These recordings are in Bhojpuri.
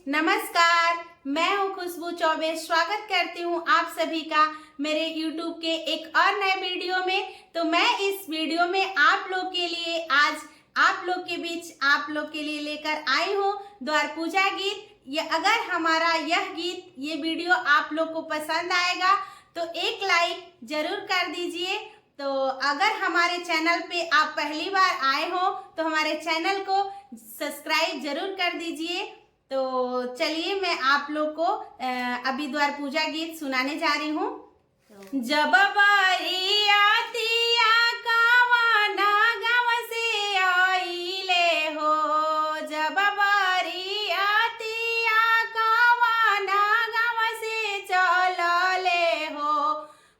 नमस्कार, मैं हूँ खुशबू चौबे। स्वागत करती हूँ आप सभी का मेरे YouTube के एक और नए वीडियो में। तो मैं इस वीडियो में आप लोग के लिए आज आप लोग के बीच आप लोग के लिए लेकर आई हूँ द्वार पूजा गीत। ये अगर हमारा यह गीत ये वीडियो आप लोग को पसंद आएगा तो एक लाइक जरूर कर दीजिए। तो अगर हमारे चैनल पे आप पहली बार आए हो तो हमारे चैनल को सब्सक्राइब जरूर कर दीजिए। तो चलिए मैं आप लोग को अभी द्वार पूजा गीत सुनाने जा रही हूँ। जब बरियातिया कवना गाँव से आइले हो, जब बरियातिया कवना गाँव से चलले हो,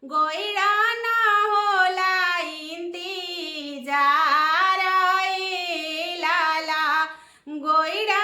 गोइरा ना होला इंतजार ए लाला, गोइरा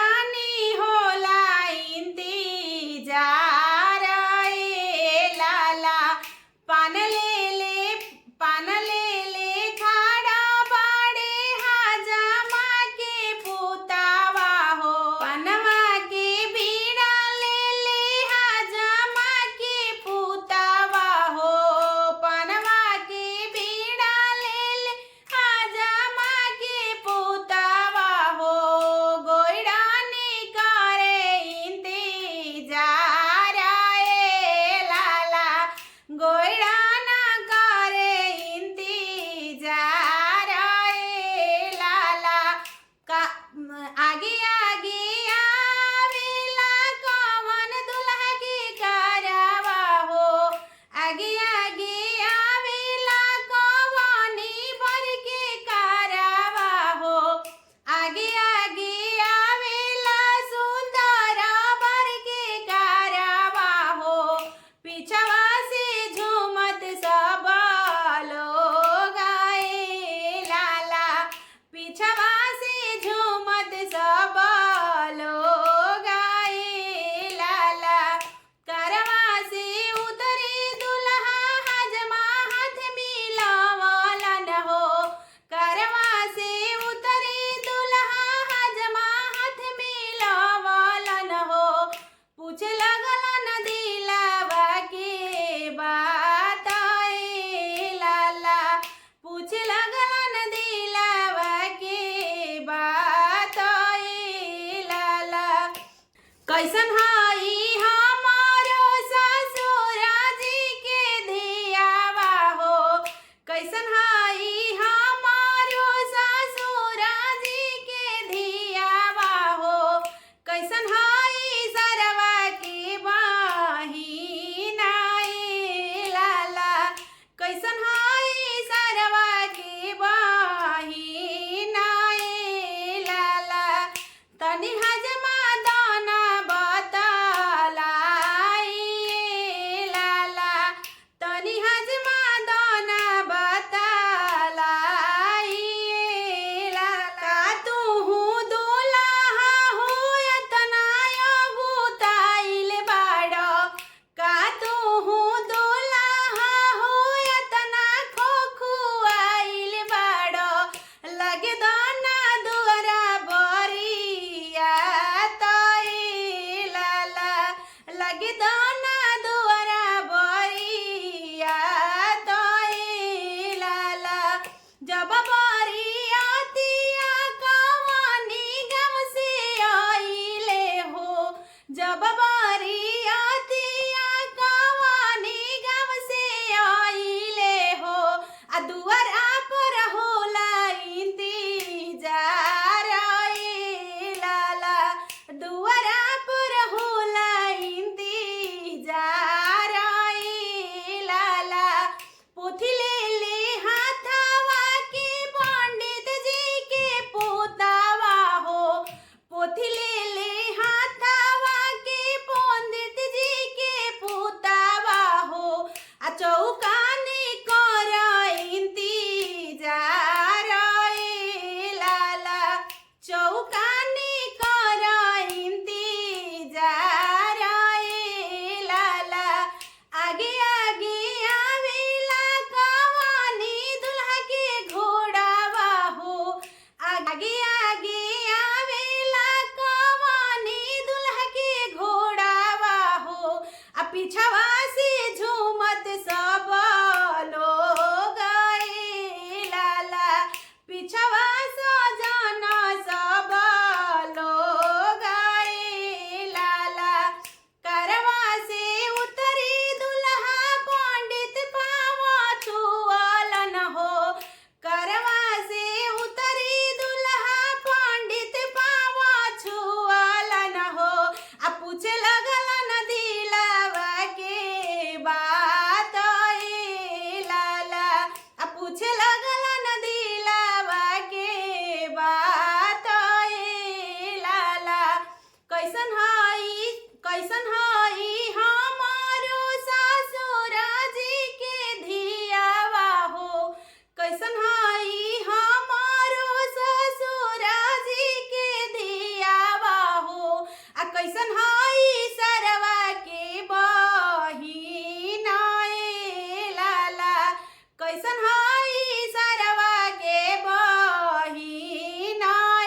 आगे आगे आवेला कवन दुल्हा के करवा हो, आगे आगे आवेला कवनी बर के करवा हो, आगे आगे आवेला सुंदर बर के करवा हो, पिछवा से झूमत सब लोग आए लाला, पिछवा से झूमत सब लोग आए लाला, करवा से उतरे दुल्हा हजमा हाथ मिलावलन हो, करवा से उतरे दुल्हा हजमा हाथ मिलावलन हो, पूछ लगलन दिलवा के बात ए लाला, पूछ लगलन दिलवा के बात ए लाला। कैसन हई हमारो ससुर जी के धियावा हो, कैसन हई हमारो ससुर जी के धियावा हो, कैसन हई सरवा के बहिना ए लाला, कैसन हई सरवा के बहिना ए लाला, तनि हजमा दाना बतलाई लाला, तनि हजमा दाना बतलाई लाला, तुहु दुल्हा हो एतना अगुताइल बाड़ो, का तुहु दुल्हा हो एतना खोखुआइल बाड़ो, लगे दाना दुआरा बरियात ए लाला, लगे दाना दुआरा बरियात ए लाला, जब बरियातिया कवनी गाँव से आइले हो, जब बरियातिया कवनी गाँव से आइले हो, आ दुआरा पर होला इंतजार ए लाला, दुआरा पर होला इंतजार ए लाला, पोथी ले ले हाथवा के पंडित जी के पोतावा हो, पोथी ले ले हाथवा के कैसन हई हमारो ससुरा जी के धियावा हो, कैसन हई हमारो ससुरा जी के धियावा हो, आ कैसन हई सरवा के बहिना ए लाला, कैसन हई सरवा के बहिना ए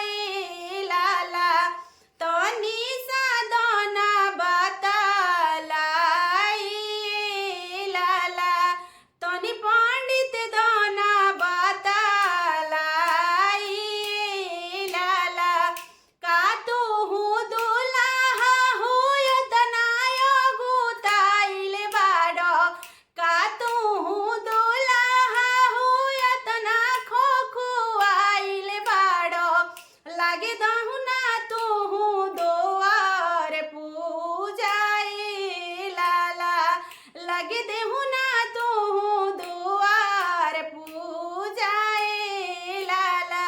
लाला, तनी साधना बतलाई लाला, तनी पंडित दाना बतलाई लाला, का तू दुल्हा हो एतना अगुताइल बाड़ो, का तू दुल्हा हो एतना खोखुआइल बाड़ो, लागे दहुना तू दोआर पूजाए लाला, लगे देहुना तू दुआर पूजाए लाला,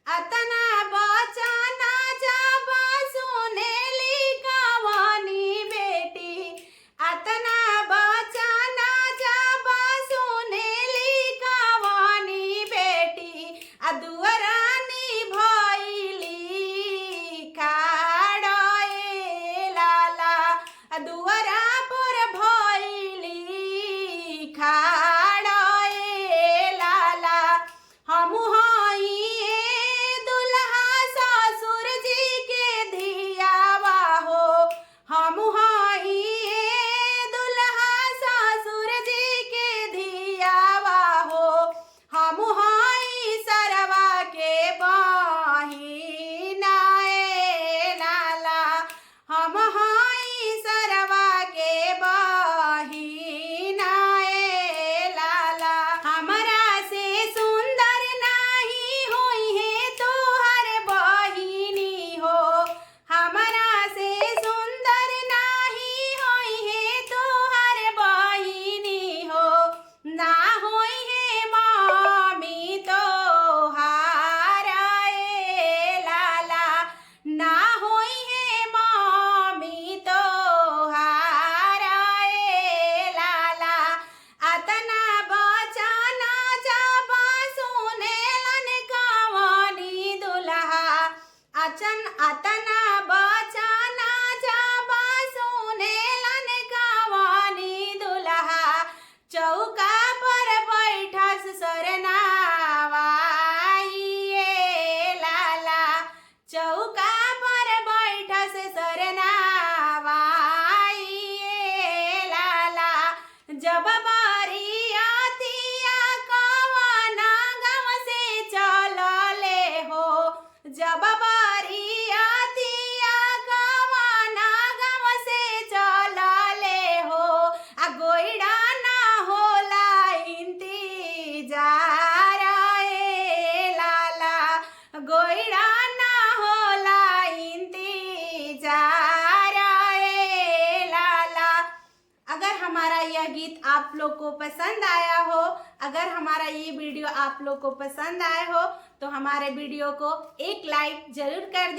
अतना बचना जब सुनेली कवनी बेटी, अतना बचना जब सुनेली कवनी बेटी, आ दुअरानी भइली खाड़ ए लाला, आ दुअरा पर भइली खाड़ ए लाला, हमू हई दुल्हा ससुर जी के धियावा हो, हमू हई दुल्हा ससुर जी के धियावा हो, हमू हई सरवा के बहिना ए लाला, हम हई सरवा के बहिना ए लाला, हमरा से सुंदर नाही होई है तोहर बहिनी हो, हमरा से सुंदर नाही होई है तोहर बहिनी हो, ना होई है मम्मी तोहार ए लाला, ना होई है मम्मी तोहार ए लाला, अतना बचना जब सुनेलन कवनी दुल्हा, अतना बचना जब सुनेलन कवनी दुल्हा, चौका पर बैठस सरनावाई ए लाला, चौका पर बैठस सरनावाई ए लाला, जब बरियातिया कवना गाँव से चलले हो, जब बरियातिया कवना गाँव से चलले हो, आ गोइड़ा ना होला इंतजार ए लाला, गोइड़ा ना होला इंतजार ए लाला। अगर हमारा यह गीत आप लोग को पसंद आया हो, अगर हमारा ये वीडियो आप लोग को पसंद आया हो तो हमारे वीडियो को एक लाइक जरूर कर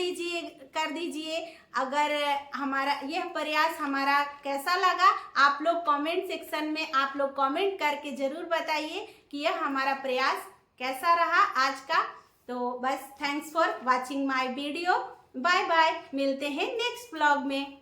दीजिए। अगर हमारा यह प्रयास हमारा कैसा लगा, आप लोग कमेंट सेक्शन में आप लोग कमेंट करके ज़रूर बताइए कि यह हमारा प्रयास कैसा रहा आज का। तो बस thanks for watching my video. Bye bye, मिलते हैं नेक्स्ट ब्लॉग में।